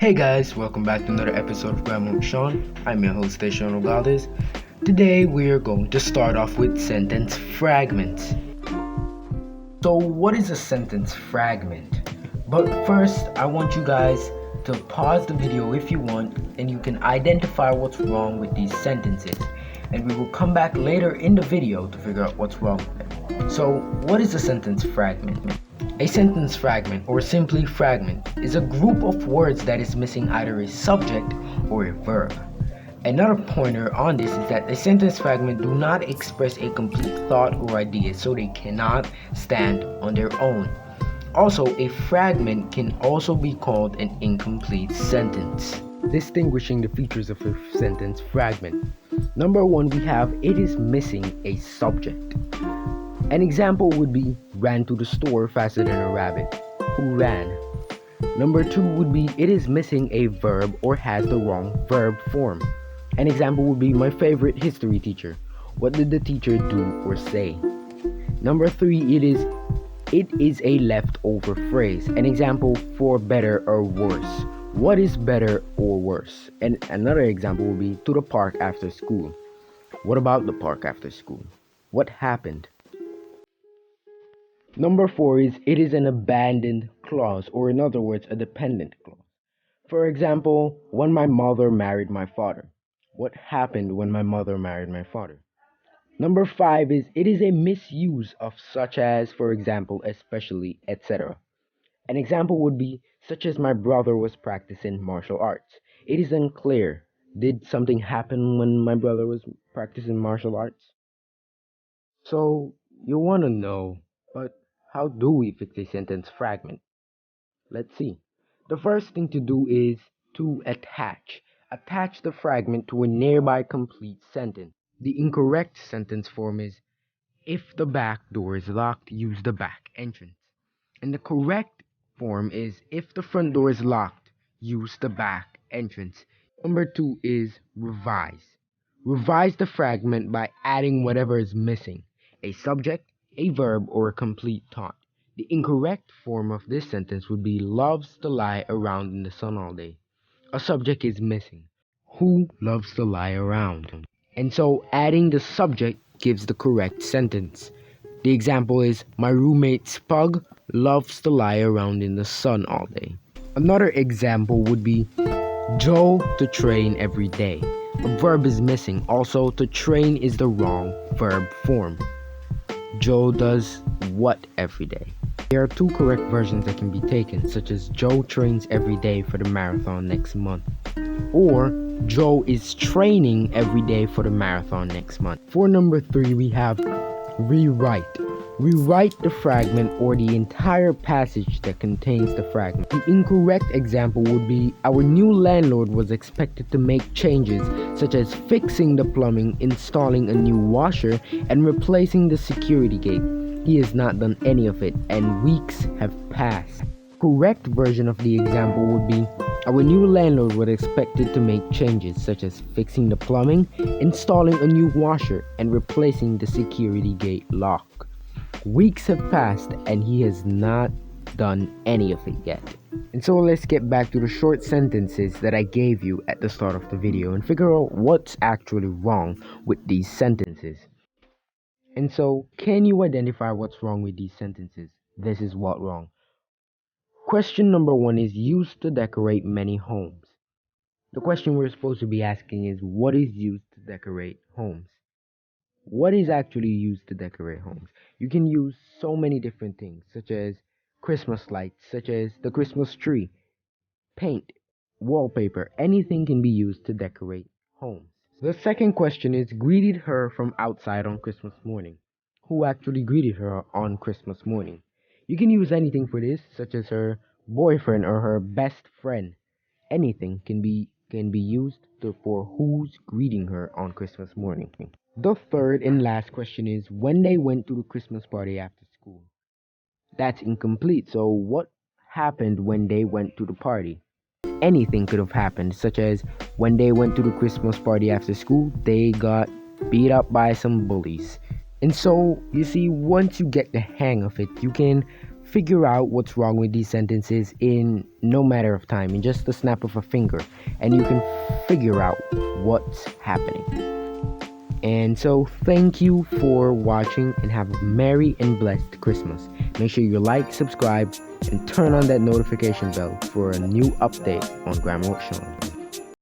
Hey guys, welcome back to another episode of Grammar with Sean. I'm your host, Sean Ogales. Today we're going to start off with sentence fragments. So, what is a sentence fragment? But first, I want you guys to pause the video if you want, and you can identify what's wrong with these sentences. And we will come back later in the video to figure out what's wrong with them. So, what is a sentence fragment? A sentence fragment, or simply fragment, is a group of words that is missing either a subject or a verb. Another pointer on this is that a sentence fragment do not express a complete thought or idea, so they cannot stand on their own. Also, a fragment can also be called an incomplete sentence. Distinguishing the features of a sentence fragment. Number one, we have it is missing a subject. An example would be ran to the store faster than a rabbit. Who ran? Number two would be it is missing a verb or has the wrong verb form. An example would be my favorite history teacher. What did the teacher do or say? Number three, it is a leftover phrase. An example for better or worse. What is better or worse? And another example would be to the park after school. What about the park after school? What happened? Number four is it is an abandoned clause, or in other words, a dependent clause. For example, when my mother married my father. What happened when my mother married my father? Number five is it is a misuse of such as, for example, especially, etc. An example would be such as my brother was practicing martial arts. It is unclear. Did something happen when my brother was practicing martial arts? So, you want to know, but how do we fix a sentence fragment? Let's see. The first thing to do is to attach. Attach the fragment to a nearby complete sentence. The incorrect sentence form is if the back door is locked, use the back entrance. And the correct form is if the front door is locked, use the back entrance. Number two is revise. Revise the fragment by adding whatever is missing, a subject, a verb, or a complete thought. The incorrect form of this sentence would be loves to lie around in the sun all day. A subject is missing. Who loves to lie around? And so adding the subject gives the correct sentence. The example is my roommate Spug loves to lie around in the sun all day. Another example would be Joe to train every day. A verb is missing. Also, to train is the wrong verb form. Joe does what every day? There are two correct versions that can be taken, such as Joe trains every day for the marathon next month, or Joe is training every day for the marathon next month. For number three, we have rewrite. Rewrite the fragment or the entire passage that contains the fragment. The incorrect example would be our new landlord was expected to make changes such as fixing the plumbing, installing a new washer, and replacing the security gate. He has not done any of it, and weeks have passed. Correct version of the example would be our new landlord was expected to make changes such as fixing the plumbing, installing a new washer, and replacing the security gate lock. Weeks have passed and he has not done any of it yet. And so let's get back to the short sentences that I gave you at the start of the video and figure out what's actually wrong with these sentences. And so, can you identify what's wrong with these sentences? This is what wrong. Question number one is used to decorate many homes. The question we're supposed to be asking is what is used to decorate homes? What is actually used to decorate homes? You can use so many different things, such as Christmas lights, such as the Christmas tree, paint, wallpaper. Anything can be used to decorate homes. The second question is greeted her from outside on Christmas morning. Who actually greeted her on Christmas morning? You can use anything for this, such as her boyfriend or her best friend. Anything can be used for who's greeting her on Christmas morning. The third and last question is when they went to the Christmas party after school. That's incomplete. So what happened when they went to the party? Anything could have happened, such as when they went to the Christmas party after school, they got beat up by some bullies. And so, you see, once you get the hang of it, you can figure out what's wrong with these sentences in no matter of time, in just the snap of a finger, and you can figure out what's happening. And so, thank you for watching and have a merry and blessed Christmas. Make sure you like, subscribe, and turn on that notification bell for a new update on Grammar with Sean.